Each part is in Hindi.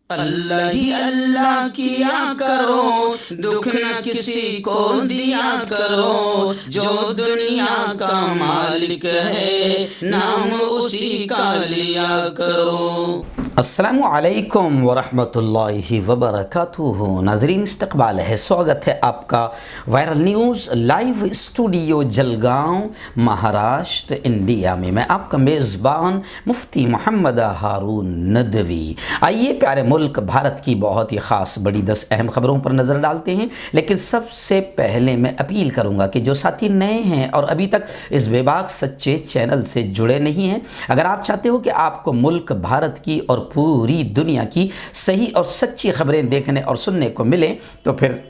अल्लाह ही अल्लाह किया करो, दुख न किसी को दिया करो। जो दुनिया का मालिक है, नाम उसी का लिया करो। अस्सलामु अलैकुम वरहमतुल्लाहि वबरकातुहू। नाज़रीन, इस्तक़बाल है, स्वागत है आपका viral news live studio Jalgaon, Maharashtra, India में। मैं आपका मेज़बान मुफ्ती मोहम्मद हारून नदवी। आइए प्यारे मुल्क भारत की बहुत ही ख़ास बड़ी 10 अहम ख़बरों पर नज़र डालते हैं। लेकिन सबसे पहले मैं अपील करूँगा कि जो साथी नए हैं और अभी तक इस बेबाक सच्चे चैनल से जुड़े नहीं हैं, अगर आप चाहते हो कि आपको मुल्क भारत की और पूरी दुनिया की सही और सच्ची खबरें देखने और सुनने को मिले, तो फिर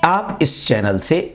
आप इस चैनल से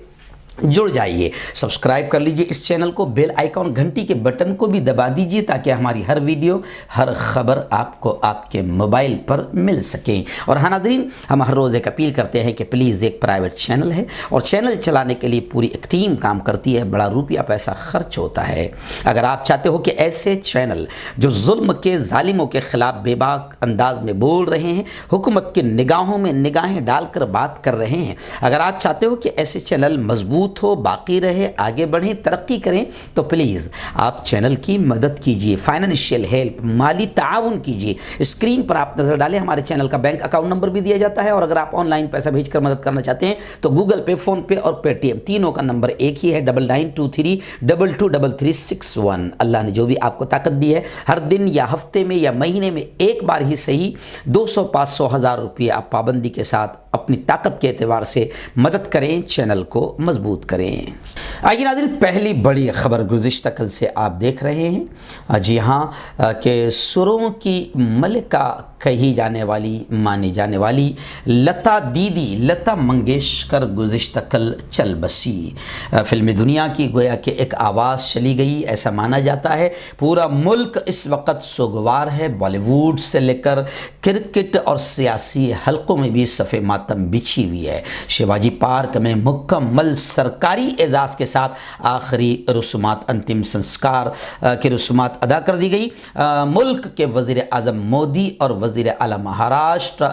जुड़ जाइए। सब्सक्राइब कर लीजिए इस चैनल को, बेल आइकॉन घंटी के बटन को भी दबा दीजिए ताकि हमारी हर वीडियो, हर खबर आपको आपके मोबाइल पर मिल सके। और हाँ नाज़रीन, हम हर रोज़ एक अपील करते हैं कि प्लीज़, एक प्राइवेट चैनल है और चैनल चलाने के लिए पूरी एक टीम काम करती है, बड़ा रुपया पैसा खर्च होता है। अगर आप चाहते हो कि ऐसे चैनल जो जुल्म के जालिमों के ख़िलाफ़ बेबाक अंदाज में बोल रहे हैं, हुकूमत की निगाहों में निगाहें डालकर बात कर रहे हैं, अगर आप चाहते हो कि ऐसे चैनल मजबूत हो, बाकी रहे, आगे बढ़ें, तरक्की करें, तो प्लीज़ आप चैनल की मदद कीजिए, फाइनेंशियल हेल्प, माली ताउन कीजिए। स्क्रीन पर आप नज़र डालें, हमारे चैनल का बैंक अकाउंट नंबर भी दिया जाता है। और अगर आप ऑनलाइन पैसा भेजकर मदद करना चाहते हैं तो गूगल पे, फ़ोन पे और पेटीएम तीनों का नंबर एक ही है, 9923223361। अल्लाह ने जो भी आपको ताकत दी है, हर दिन या हफ्ते में या महीने में एक बार ही सही 200, 500, 1000 रुपये आप पाबंदी के साथ अपनी ताकत के एतबार से मदद करें, चैनल को मजबूत करें। आइए नाज़रीन, पहली बड़ी खबर गुज़िश्ता कल से आप देख रहे हैं। जी हाँ, कि सुरों की मलिका कही जाने वाली, मानी जाने वाली लता दीदी, लता मंगेशकर गुज़िश्ता कल चल बसी। फिल्मी दुनिया की गोया कि एक आवाज़ चली गई, ऐसा माना जाता है। पूरा मुल्क इस वक्त सोगवार है। बॉलीवुड से लेकर क्रिकेट और सियासी हलकों में भी सफ़े मातम बिछी हुई है। शिवाजी पार्क में मुकम्मल सरकारी एजाज़ के साथ आखिरी रसूमात, अंतिम संस्कार की रसूमात अदा कर दी गई। मुल्क के वज़ीर आज़म मोदी और वज़ीर आला महाराष्ट्र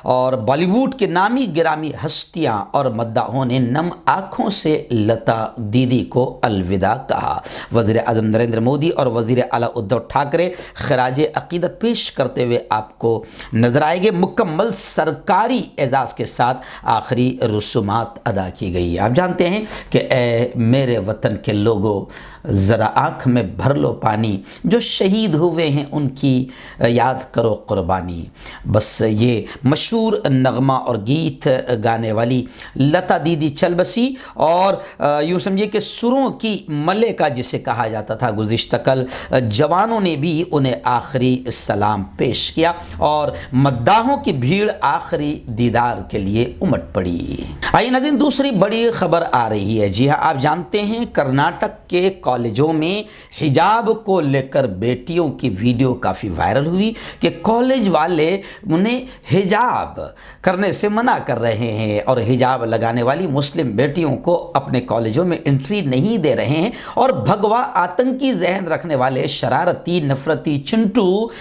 और बॉलीवुड के नामी गिरामी हस्तियां और मद्दाहों ने नम आँखों से लता दीदी को अलविदा कहा। वज़ीर आज़म नरेंद्र मोदी और वज़ीर आला उद्धव ठाकरे खराज अक़ीदत पेश करते हुए आपको नजर आएंगे। मुकम्मल सरकारी एजाज़ के साथ आखिरी रसूमात अदा की गई। आप जानते हैं कि ए मेरे वतन के लोगों, ज़रा आँख में भर लो पानी, जो शहीद हुए हैं उनकी याद करो कुर्बानी। बस ये मशहूर नगमा और गीत गाने वाली लता दीदी चल बसी और यूँ समझिए कि सुरों की मलिका जिसे कहा जाता था, गुज़िश्ता कल जवानों ने भी उन्हें आखिरी सलाम पेश किया और मद्दाहों की भीड़ आखिरी दीदार के लिए उमड़ पड़ी। आइए नाज़रीन, दूसरी बड़ी खबर आ रही है। जी हाँ, आप जानते हैं कर्नाटक के कॉलेजों में हिजाब को लेकर बेटियों की वीडियो काफ़ी वायरल हुई कि कॉलेज वाले उन्हें हिजाब करने से मना कर रहे हैं और हिजाब लगाने वाली मुस्लिम बेटियों को अपने कॉलेजों में एंट्री नहीं दे रहे हैं। और भगवा आतंकी जहन रखने वाले शरारती, नफरती चिंटू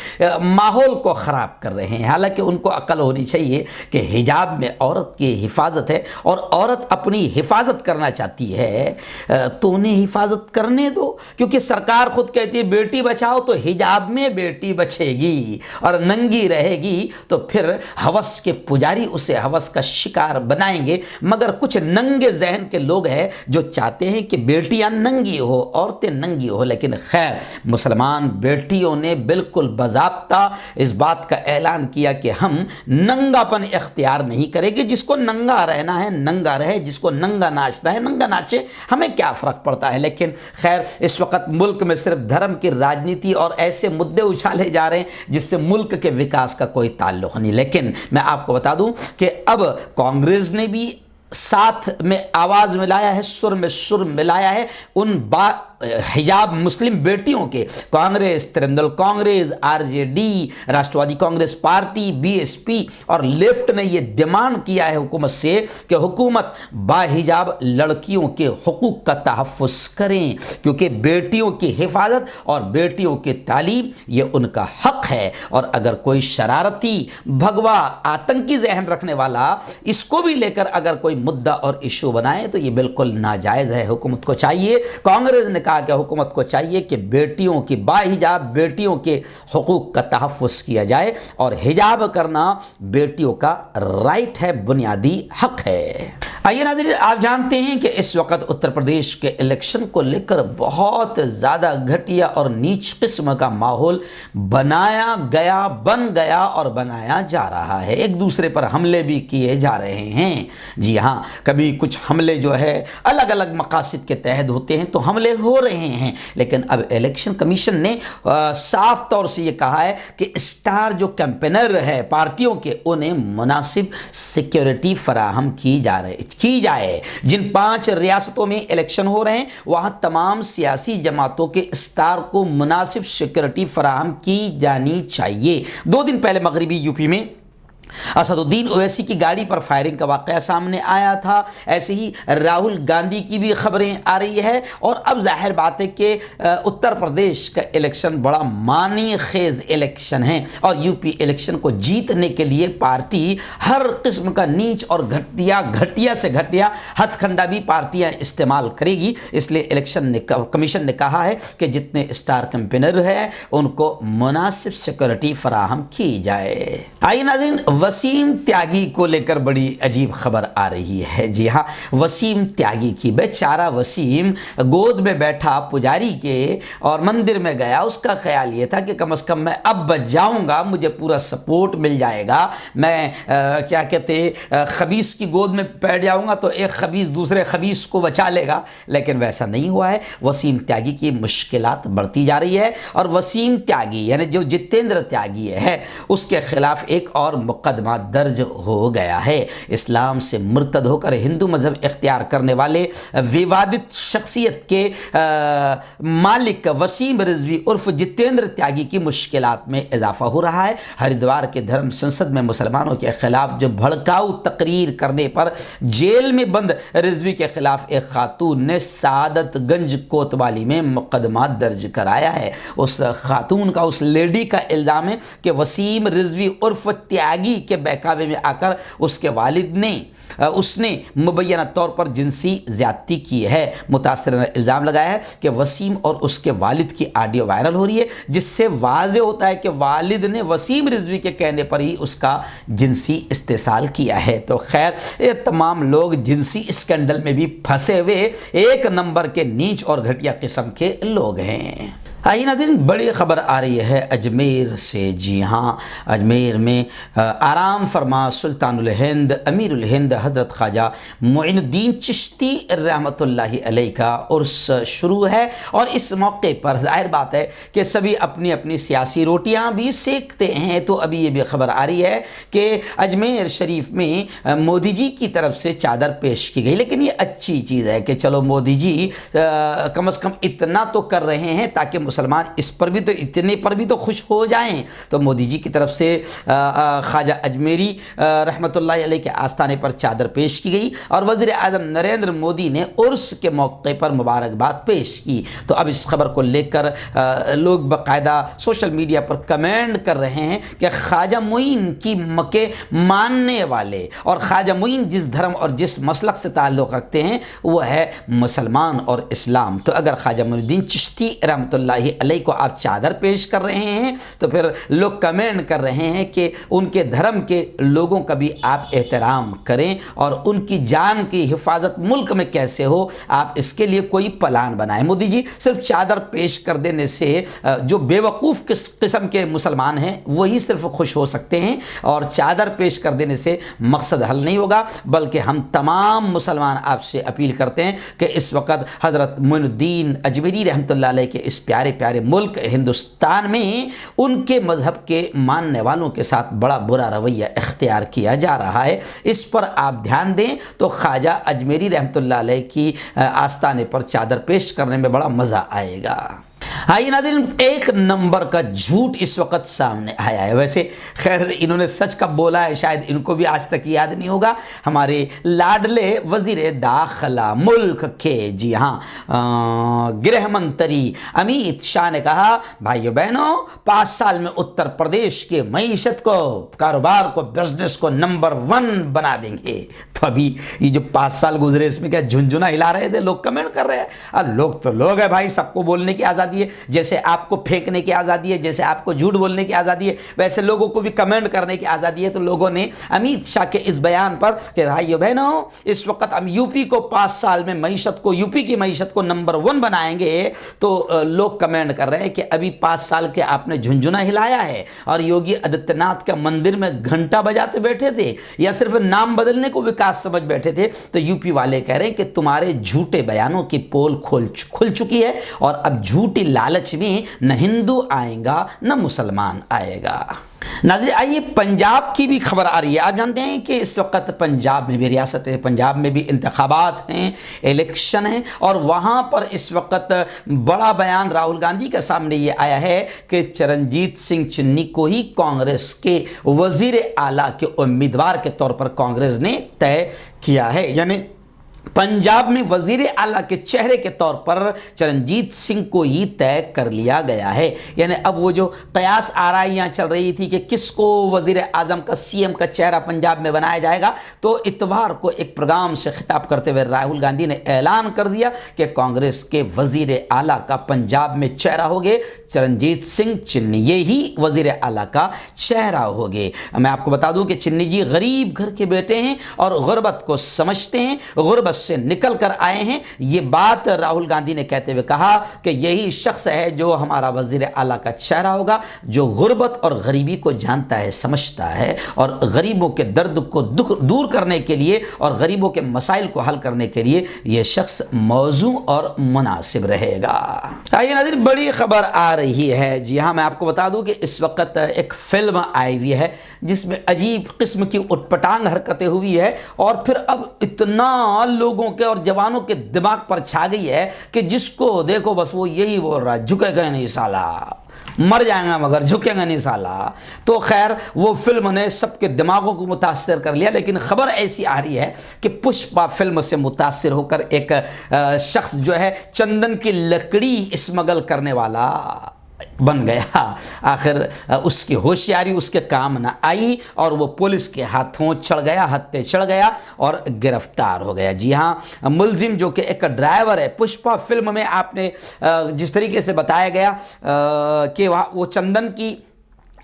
माहौल को ख़राब कर रहे हैं। हालांकि उनको अक्ल होनी चाहिए कि हिजाब में औरत की हिफाजत है और औरत अपनी हिफाजत करना चाहती है तो उन्हें हिफाजत करने दो, क्योंकि सरकार खुद कहती है बेटी बचाओ, तो हिजाब में बेटी बचेगी और नंगी रहेगी तो फिर हवस के पुजारी उसे हवस का शिकार बनाएंगे। मगर कुछ नंगे जहन के लोग हैं जो चाहते हैं कि बेटियां नंगी हो, औरतें नंगी हो। लेकिन खैर, मुसलमान बेटियों ने बिल्कुल बाज़ाब्ता इस बात का ऐलान किया कि हम नंगापन इख्तियार नहीं करेंगे। जिसको नंगा रहना है नंगा रहे, जिसको नंगा नाचना है नंगा नाचे, हमें क्या फ़र्क पड़ता है। लेकिन खैर, इस वक्त मुल्क में सिर्फ धर्म की राजनीति और ऐसे मुद्दे उछाले जा रहे हैं जिससे मुल्क के विकास का कोई ताल्लुक़ नहीं। लेकिन मैं आपको बता दूं कि अब कांग्रेस ने भी साथ में आवाज़ मिलाया है, सुर में सुर मिलाया है। उन हिजाब मुस्लिम बेटियों के कांग्रेस, तृणमूल कांग्रेस, आरजेडी, राष्ट्रवादी कांग्रेस पार्टी, बीएसपी और लेफ्ट ने यह डिमांड किया है हुकूमत से कि हुकूमत बाहिजाब लड़कियों के हुकूक का तहफ़्फ़ुज़ करें, क्योंकि बेटियों की हिफाजत और बेटियों की तालीम ये उनका हक है। और अगर कोई शरारती, भगवा, आतंकी जहन रखने वाला इसको भी लेकर अगर कोई मुद्दा और इशू बनाए तो ये बिल्कुल नाजायज़ है। हुकूमत को चाहिए, कांग्रेस ने कहा कि हुकूमत को चाहिए कि बेटियों की बाहिजाब बेटियों के हुकूक का तहफ़्फ़ुज़ किया जाए, और हिजाब करना बेटियों का राइट है, बुनियादी हक है। आइए नाज़रीन, आप जानते हैं कि इस वक्त उत्तर प्रदेश के इलेक्शन को लेकर बहुत ज़्यादा घटिया और नीच किस्म का माहौल बनाया गया, बन गया और बनाया जा रहा है। एक दूसरे पर हमले भी किए जा रहे हैं। जी हाँ, कभी कुछ हमले जो है अलग अलग मकासद के तहत होते हैं तो हमले हो रहे हैं, लेकिन अब इलेक्शन कमीशन ने साफ तौर से ये कहा है कि स्टार जो कैंपेनर है पार्टियों के, उन्हें मुनासिब सिक्योरिटी फराहम की जाए। जिन 5 रियासतों में इलेक्शन हो रहे हैं वहां तमाम सियासी जमातों के स्टार को मुनासिब सिक्योरिटी फराहम की जानी चाहिए। 2 दिन पहले मगरबी यूपी में असदुद्दीन ओवैसी की गाड़ी पर फायरिंग का वाक़या सामने आया था। ऐसे ही राहुल गांधी की भी खबरें आ रही है। और अब जाहिर बात है कि उत्तर प्रदेश का इलेक्शन बड़ा मानी खेज इलेक्शन है, और यूपी इलेक्शन को जीतने के लिए पार्टी हर किस्म का नीच और घटिया से घटिया हथकंडा भी पार्टियां इस्तेमाल करेगी। इसलिए इलेक्शन कमीशन ने कहा है कि जितने स्टार कैंपेनर हैं उनको मुनासिब सिक्योरिटी फराहम की जाए। आइए नाज़रीन, वसीम त्यागी को लेकर बड़ी अजीब खबर आ रही है। जी हाँ, वसीम त्यागी की, बेचारा वसीम गोद में बैठा पुजारी के और मंदिर में गया। उसका ख्याल ये था कि कम से कम मैं अब बच जाऊंगा, मुझे पूरा सपोर्ट मिल जाएगा, मैं क्या कहते खबीस की गोद में बैठ जाऊंगा तो एक खबीस दूसरे खबीस को बचा लेगा। लेकिन वैसा नहीं हुआ है। वसीम त्यागी की मुश्किलात बढ़ती जा रही है, और वसीम त्यागी यानी जो जितेंद्र त्यागी है उसके खिलाफ एक और मुकदमा दर्ज हो गया है। इस्लाम से मुर्तद होकर हिंदू मजहब इख्तियार करने वाले विवादित शख्सियत के मालिक वसीम रिजवी उर्फ जितेंद्र त्यागी की मुश्किलात में इजाफा हो रहा है। हरिद्वार के धर्म संसद में मुसलमानों के खिलाफ जो भड़काऊ तकरीर करने पर जेल में बंद रिजवी के खिलाफ एक खातून ने सादतगंज कोतवाली में मुकदमा दर्ज कराया है। उस खातून का, उस लेडी का इल्ज़ाम है कि वसीम रिजवी उर्फ त्यागी के बहकावे में आकर उसके वालिद ने उसने मुबैना तौर पर जिनसी ज्यादती की है। मुतासिर ने इल्ज़ाम लगाया है कि वसीम और उसके वालिद की ऑडियो वायरल हो रही है, जिससे वाज़े होता है कि वालिद ने वसीम रिजवी के कहने पर ही उसका जिनसी इस्तेसाल किया है। तो खैर, ये तमाम लोग जिनसी स्कैंडल में भी फंसे हुए एक नंबर के नीच और घटिया किस्म के लोग हैं। आइए नाज़रीन, बड़ी खबर आ रही है अजमेर से। जी हाँ, अजमेर में आराम फरमा सुल्तानुल हिंद अमीरुल हिंद हज़रत ख्वाजा मोइनुद्दीन चिश्ती रहमतुल्लाहि अलैह का उर्स शुरू है। और इस मौके पर जाहिर बात है कि सभी अपनी अपनी सियासी रोटियां भी सेकते हैं। तो अभी ये भी खबर आ रही है कि अजमेर शरीफ में मोदी जी की तरफ से चादर पेश की गई। लेकिन ये अच्छी चीज़ है कि चलो मोदी जी कम से कम इतना तो कर रहे हैं ताकि मुसलमान इस पर भी तो, इतने पर भी तो खुश हो जाएं। तो मोदी जी की तरफ से ख्वाजा अजमेरी रहमतुल्लाह अलैह के आस्थाने पर चादर पेश की गई, और वज़ीर आज़म नरेंद्र मोदी ने उर्स के मौके पर मुबारकबाद पेश की। तो अब इस खबर को लेकर लोग बाकायदा सोशल मीडिया पर कमेंट कर रहे हैं कि ख्वाजा मोइन की मके मानने वाले, और ख्वाजा मोइन जिस धर्म और जिस मसलक से ताल्लुक़ रखते हैं वो है मुसलमान और इस्लाम। तो अगर ख्वाजा मोइनुद्दीन चिश्ती रहमतुल्लाह अलैह को आप चादर पेश कर रहे हैं तो फिर लोग कमेंट कर रहे हैं कि उनके धर्म के लोगों का भी आप एहतराम करें, और उनकी जान की हिफाजत मुल्क में कैसे हो आप इसके लिए कोई प्लान बनाएं। मोदी जी सिर्फ चादर पेश कर देने से जो बेवकूफ़ किस्म के मुसलमान हैं वही सिर्फ खुश हो सकते हैं, और चादर पेश कर देने से मकसद हल नहीं होगा। बल्कि हम तमाम मुसलमान आपसे अपील करते हैं कि इस वक्त हज़रत मोइनुद्दीन अजमेरी रहमतुल्लाह अलैह के इस प्यारे प्यारे मुल्क हिंदुस्तान में उनके मज़हब के मानने वालों के साथ बड़ा बुरा रवैया इख्तियार किया जा रहा है। इस पर आप ध्यान दें तो ख्वाजा अजमेरी रहमतुल्लाह अलैह की आस्ताने पर चादर पेश करने में बड़ा मज़ा आएगा। आइए नाज़रीन, एक नंबर का झूठ इस वक्त सामने आया है। वैसे खैर इन्होंने सच कब बोला है शायद इनको भी आज तक याद नहीं होगा। हमारे लाडले वजीर दाखिला मुल्क के, जी हाँ, गृह मंत्री अमित शाह ने कहा, भाइयों बहनों 5 साल में उत्तर प्रदेश के मईशत को, कारोबार को, बिजनेस को नंबर 1 बना देंगे। तो अभी ये जो 5 साल गुजरे इसमें क्या झुंझुना हिला रहे थे, लोग कमेंट कर रहे हैं। अब लोग तो लोग है भाई, सबको बोलने की आज़ादी है। जैसे आपको फेंकने की आज़ादी है, जैसे आपको झूठ बोलने की आज़ादी है, वैसे लोगों को भी कमेंट करने की आज़ादी है। तो लोगों ने अमित शाह के इस बयान पर कि भाइयों बहनों इस वक्त हम यूपी को 5 साल में मईशत को, यूपी की मईशत को नंबर 1 बनाएंगे, तो लोग कमेंट कर रहे हैं कि अभी 5 साल के आपने झुंझुना हिलाया है और योगी आदित्यनाथ के मंदिर में घंटा बजाते बैठे थे या सिर्फ नाम बदलने को विकास समझ बैठे थे। तो यूपी वाले कह रहे हैं कि तुम्हारे झूठे बयानों की पोल खुल चुकी है और अब झूठी लालच में न हिंदू आएगा न मुसलमान आएगा। नाज़रीन आइए पंजाब की भी खबर आ रही है। आप जानते हैं कि इस वक्त पंजाब में भी, रियासत पंजाब में भी इंतखाबात हैं, इलेक्शन है, और वहाँ पर इस वक्त बड़ा बयान राहुल गांधी के सामने ये आया है कि चरणजीत सिंह चन्नी को ही कांग्रेस के वजीर आला के उम्मीदवार के तौर पर कांग्रेस ने तय किया है। यानी पंजाब में वजीर आला के चेहरे के तौर पर चरणजीत सिंह को ही तय कर लिया गया है। यानी अब वो जो कयास आराइयाँ चल रही थी कि किसको वजीर आजम का, सीएम का चेहरा पंजाब में बनाया जाएगा, तो इतवार को एक प्रोग्राम से खिताब करते हुए राहुल गांधी ने ऐलान कर दिया कि कांग्रेस के वजीर आला का पंजाब में चेहरा होगे चरणजीत सिंह चिन्नी, ये ही वजीर आला का चेहरा होगे। मैं आपको बता दूं कि चिन्नी जी गरीब घर के बेटे हैं और गुर्बत को समझते हैं, गुर्बत से निकल कर आए हैं। ये बात राहुल गांधी ने कहते हुए कहा कि यही शख्स है जो हमारा वजीर आला का चेहरा होगा, जो गुर्बत और गरीबी को जानता है, समझता है और गरीबों के दर्द को दूर करने के लिए और गरीबों के मसाइल को हल करने के लिए यह शख्स मौजू और मुनासिब रहेगा। आइए नाज़रीन, बड़ी खबर आ रही है। जी हाँ, मैं आपको बता दूं कि इस वक्त एक फिल्म आई हुई है जिसमें अजीब किस्म की उटपटांग हरकतें हुई है और फिर अब इतना लोगों के और जवानों के दिमाग पर छा गई है कि जिसको देखो बस वो यही बोल रहा है, झुकेगा नहीं साला, मर जाएगा मगर झुकेगा नहीं साला। तो खैर वो फिल्म ने सबके दिमागों को मुतासिर कर लिया। लेकिन खबर ऐसी आ रही है कि पुष्पा फिल्म से मुतासिर होकर एक शख्स जो है चंदन की लकड़ी स्मगल करने वाला बन गया। आखिर उसकी होशियारी उसके काम न आई और वो पुलिस के हाथों चढ़ गया, हत्थे चढ़ गया और गिरफ्तार हो गया। जी हाँ, मुलजिम जो कि एक ड्राइवर है, पुष्पा फिल्म में आपने जिस तरीके से बताया गया कि वो चंदन की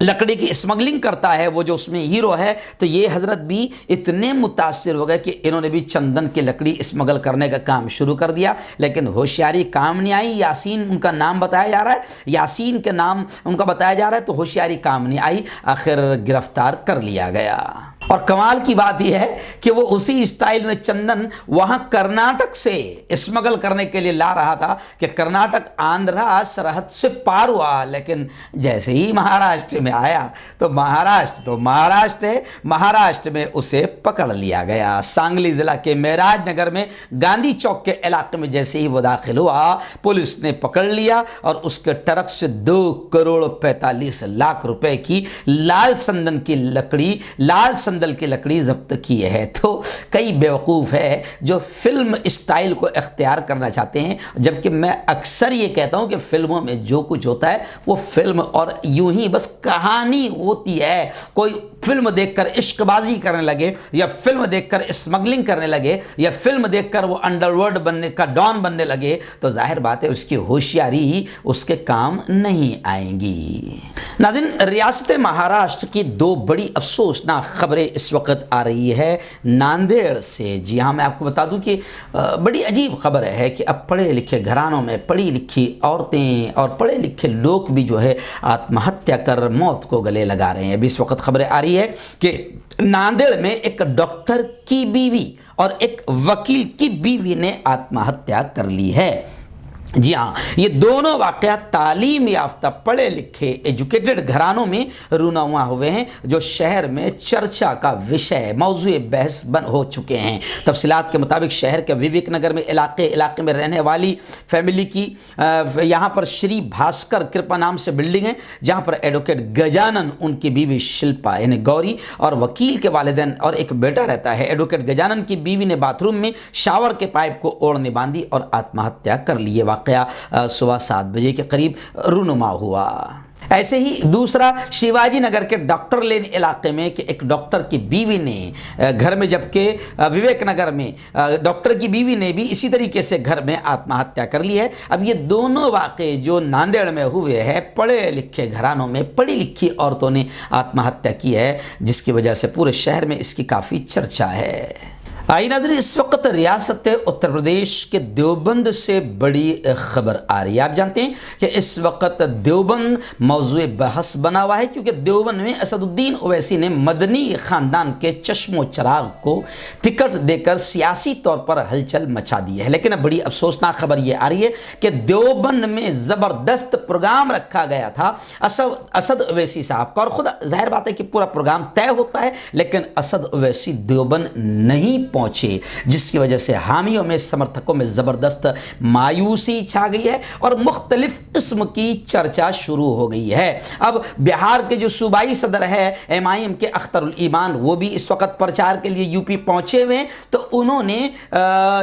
लकड़ी की स्मगलिंग करता है, वो जो उसमें हीरो है, तो ये हजरत भी इतने मुतासिर हो गए कि इन्होंने भी चंदन की लकड़ी स्मगल करने का काम शुरू कर दिया। लेकिन होशियारी काम नहीं आई। यासीन उनका नाम बताया जा रहा है, यासीन के नाम उनका बताया जा रहा है, तो होशियारी काम नहीं आई, आखिर गिरफ्तार कर लिया गया। और कमाल की बात यह है कि वो उसी स्टाइल में चंदन वहां कर्नाटक से स्मगल करने के लिए ला रहा था कि कर्नाटक आंध्रा सरहद से पार हुआ। लेकिन जैसे ही महाराष्ट्र में आया तो महाराष्ट्र है, महाराष्ट्र में उसे पकड़ लिया गया। सांगली जिला के मेराज नगर में गांधी चौक के इलाके में जैसे ही वो दाखिल हुआ, पुलिस ने पकड़ लिया और उसके ट्रक से 2,45,00,000 रुपए की लाल संदन की लकड़ी जब्त की है। तो कई बेवकूफ़ है जो फिल्म स्टाइल को इख्तियार करना चाहते हैं, जबकि मैं अक्सर ये कहता हूं कि फिल्मों में जो कुछ होता है वो फिल्म और यूं ही बस कहानी होती है। कोई फिल्म देखकर इश्कबाजी करने लगे या फिल्म देखकर स्मगलिंग करने लगे या फिल्म देखकर वो अंडरवर्ल्ड बनने का डॉन बनने लगे तो जाहिर बात है उसकी होशियारी उसके काम नहीं आएंगी। नाज़रीन, रियासत महाराष्ट्र की 2 बड़ी अफसोसनाक खबरें इस वक्त आ रही है नांदेड़ से। जी हाँ, मैं आपको बता दूं कि बड़ी अजीब खबर है कि अब पढ़े लिखे घरानों में पढ़ी लिखी औरतें और पढ़े लिखे लोग भी जो है आत्महत्या कर मौत को गले लगा रहे हैं। अभी इस वक्त खबरें आ रही है कि नांदेड़ में एक डॉक्टर की बीवी और एक वकील की बीवी ने आत्महत्या कर ली है। जी हाँ, ये दोनों वाक़या तालीम याफ्ता पढ़े लिखे एजुकेटेड घरानों में रूनुमा हुए हैं, जो शहर में चर्चा का विषय मौजूए बहस बन हो चुके हैं। तफसीलात के मुताबिक शहर के विवेक नगर में इलाके में रहने वाली फैमिली की यहाँ पर श्री भास्कर कृपा नाम से बिल्डिंग है, जहाँ पर एडवोकेट गजानन, उनकी बीवी शिल्पा यानी गौरी और वकील के वालिदैन और एक बेटा रहता है। एडवोकेट गजानन की बीवी ने बाथरूम में शावर के पाइप को ओढ़ने बांधी और आत्महत्या कर ली। वाक़या सुबह 7 बजे के करीब रूनुमा हुआ। ऐसे ही दूसरा शिवाजी नगर के डॉक्टर लेन इलाके में कि एक डॉक्टर की बीवी ने घर में, जबकि विवेक नगर में डॉक्टर की बीवी ने भी इसी तरीके से घर में आत्महत्या कर ली है। अब ये दोनों वाक़े जो नांदेड़ में हुए हैं, पढ़े लिखे घरानों में पढ़ी लिखी औरतों ने आत्महत्या की है, जिसकी वजह से पूरे शहर में इसकी काफ़ी चर्चा है। आई नाज़रीन, इस वक्त रियासत उत्तर प्रदेश के देवबंद से बड़ी खबर आ रही है। आप जानते हैं कि इस वक्त देवबंद मौजूए बहस बना हुआ है, क्योंकि देवबंद में असदुद्दीन ओवैसी ने मदनी ख़ानदान के चश्मो चराग को टिकट देकर सियासी तौर पर हलचल मचा दी है। लेकिन अब बड़ी अफसोसनाक खबर यह आ रही है कि देवबंद में ज़बरदस्त प्रोग्राम रखा गया था असद ओवैसी साहब का, और ख़ुद जाहिर बात है कि पूरा प्रोग्राम तय होता है, लेकिन असद ओवैसी देवबंद नहीं पहुंचे, जिसकी वजह से हामियों में, समर्थकों में ज़बरदस्त मायूसी छा गई है और मुख्तलिफ किस्म की चर्चा शुरू हो गई है। अब बिहार के जो सूबाई सदर है MIM के अख्तरुल ईमान, वो भी इस वक्त प्रचार के लिए यूपी पहुंचे हुए, तो उन्होंने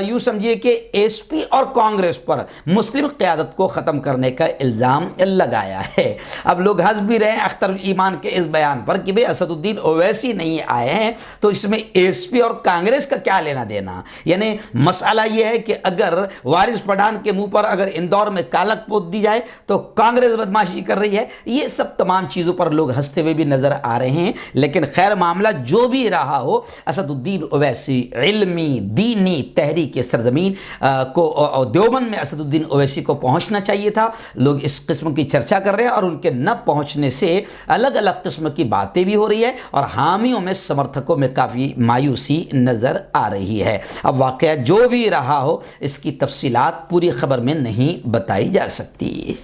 यूँ समझिए कि SP और कांग्रेस पर मुस्लिम क़यादत को ख़त्म करने का इल्ज़ाम लगाया है। अब लोग हंस भी रहे हैं अख्तरुल ईमान के इस बयान पर कि भाई असदुद्दीन ओवैसी नहीं आए हैं तो इसमें SP और कांग्रेस का क्या लेना देना। यानी मसला यह है कि अगर वारिस पठान के मुंह पर अगर इंदौर में कालक पोत दी जाए तो कांग्रेस बदमाशी कर रही है। ये सब तमाम चीज़ों पर लोग हंसते हुए भी नजर आ रहे हैं। लेकिन खैर, मामला जो भी रहा हो, असदुद्दीन ओवैसी इल्मी दीनी तहरीक सरजमीन को, देवबंद में असदुद्दीन ओवैसी को पहुंचना चाहिए था। लोग इस किस्म की चर्चा कर रहे हैं और उनके न पहुंचने से अलग अलग किस्म की बातें भी हो रही है और हामियों में, समर्थकों में काफ़ी मायूसी नजर आ रही है। अब वाक़या जो भी रहा हो, इसकी तफसीलात पूरी खबर में नहीं बताई जा सकती।